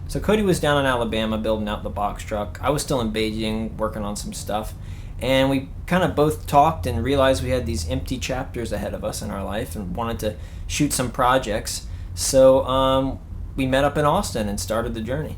So Cody was down in Alabama building out the box truck. I was still in Beijing working on some stuff. And we kind of both talked and realized we had these empty chapters ahead of us in our life and wanted to shoot some projects. So we met up in Austin and started the journey.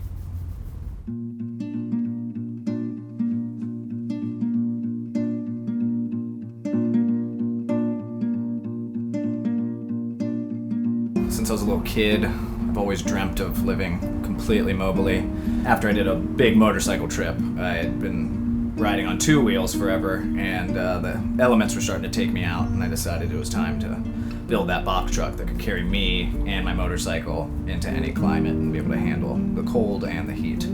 Since I was a little kid, I've always dreamt of living completely mobily. After I did a big motorcycle trip, I had been riding on two wheels forever, and the elements were starting to take me out, and I decided it was time to build that box truck that could carry me and my motorcycle into any climate and be able to handle the cold and the heat.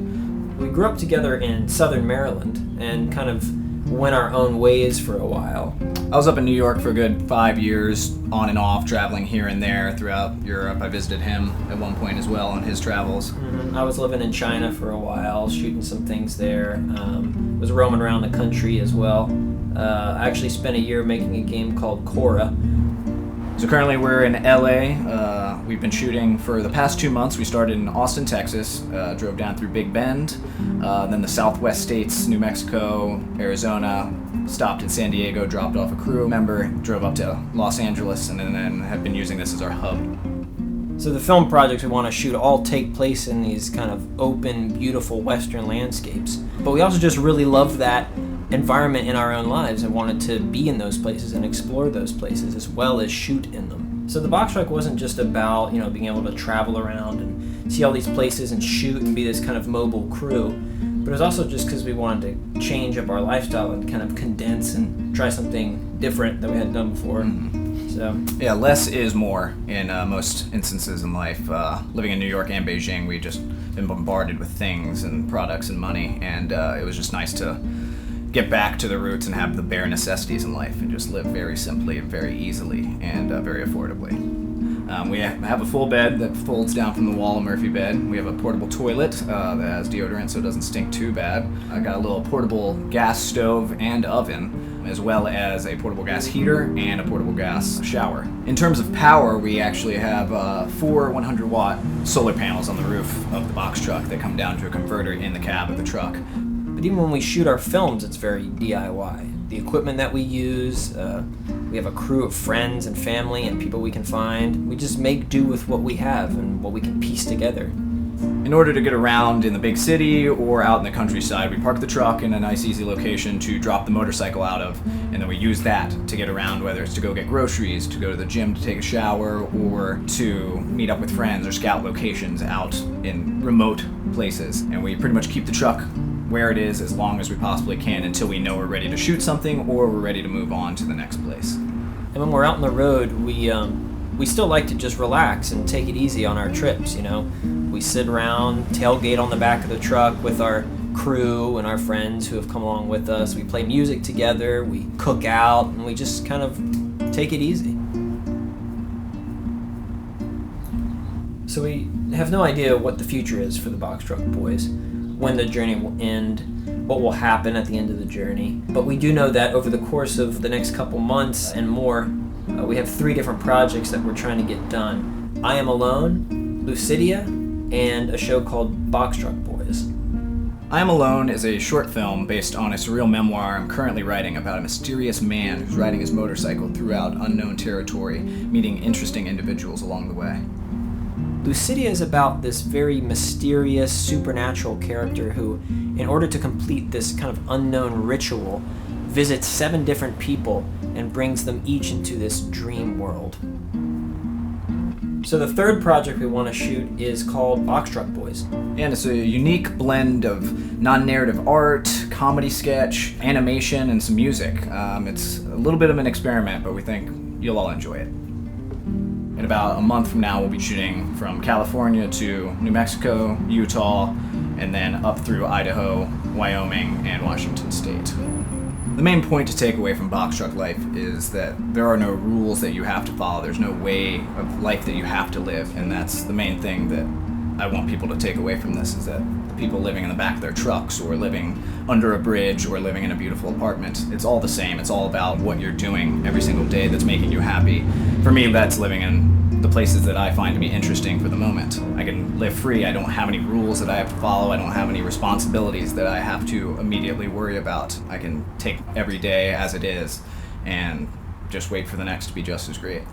We grew up together in southern Maryland and kind of went our own ways for a while. I was up in New York for a good 5 years, on and off, traveling here and there throughout Europe. I visited him at one point as well on his travels. I was living in China for a while, shooting some things there. Was roaming around the country as well. I actually spent a year making a game called Cora. So currently we're in LA. We've been shooting for the past 2 months. We started in Austin, Texas, drove down through Big Bend, then the Southwest states, New Mexico, Arizona, stopped in San Diego, dropped off a crew member, drove up to Los Angeles, and then have been using this as our hub. So the film projects we want to shoot all take place in these kind of open, beautiful western landscapes. But we also just really love that environment in our own lives and wanted to be in those places and explore those places as well as shoot in them. So the box truck wasn't just about, being able to travel around and see all these places and shoot and be this kind of mobile crew, but it was also just because we wanted to change up our lifestyle and kind of condense and try something different that we hadn't done before. Mm-hmm. So yeah, less is more in most instances in life. Living in New York and Beijing, we just been bombarded with things and products and money, and it was just nice to get back to the roots and have the bare necessities in life and just live very simply and very easily and very affordably. We have a full bed that folds down from the wall, a Murphy bed. We have a portable toilet that has deodorant so it doesn't stink too bad. I got a little portable gas stove and oven, as well as a portable gas heater and a portable gas shower. In terms of power, we actually have 4 100-watt solar panels on the roof of the box truck that come down to a converter in the cab of the truck. But even when we shoot our films, it's very DIY. The equipment that we use, we have a crew of friends and family and people we can find. We just make do with what we have and what we can piece together. In order to get around in the big city or out in the countryside, we park the truck in a nice, easy location to drop the motorcycle out of, and then we use that to get around, whether it's to go get groceries, to go to the gym to take a shower, or to meet up with friends or scout locations out in remote places. And we pretty much keep the truck where it is as long as we possibly can until we know we're ready to shoot something or we're ready to move on to the next place. And when we're out on the road, we still like to just relax and take it easy on our trips, We sit around, tailgate on the back of the truck with our crew and our friends who have come along with us. We play music together, we cook out, and we just kind of take it easy. So we have no idea what the future is for the Boxtruck Boyz, when the journey will end, what will happen at the end of the journey. But we do know that over the course of the next couple months and more, we have 3 different projects that we're trying to get done. I Am Alone, Lucidia, and a show called Boxtruck Boyz. I Am Alone is a short film based on a surreal memoir I'm currently writing about a mysterious man who's riding his motorcycle throughout unknown territory, meeting interesting individuals along the way. Lucidia is about this very mysterious, supernatural character who, in order to complete this kind of unknown ritual, visits 7 different people and brings them each into this dream world. So the 3rd project we want to shoot is called Boxtruck Boyz. And it's a unique blend of non-narrative art, comedy sketch, animation, and some music. It's a little bit of an experiment, but we think you'll all enjoy it. In about a month from now, we'll be shooting from California to New Mexico, Utah, and then up through Idaho, Wyoming, and Washington State. The main point to take away from box truck life is that there are no rules that you have to follow. There's no way of life that you have to live, and that's the main thing that I want people to take away from this, is that the people living in the back of their trucks or living under a bridge or living in a beautiful apartment, it's all the same. It's all about what you're doing every single day that's making you happy. For me, that's living in the places that I find to be interesting for the moment. I can live free. I don't have any rules that I have to follow. I don't have any responsibilities that I have to immediately worry about. I can take every day as it is and just wait for the next to be just as great.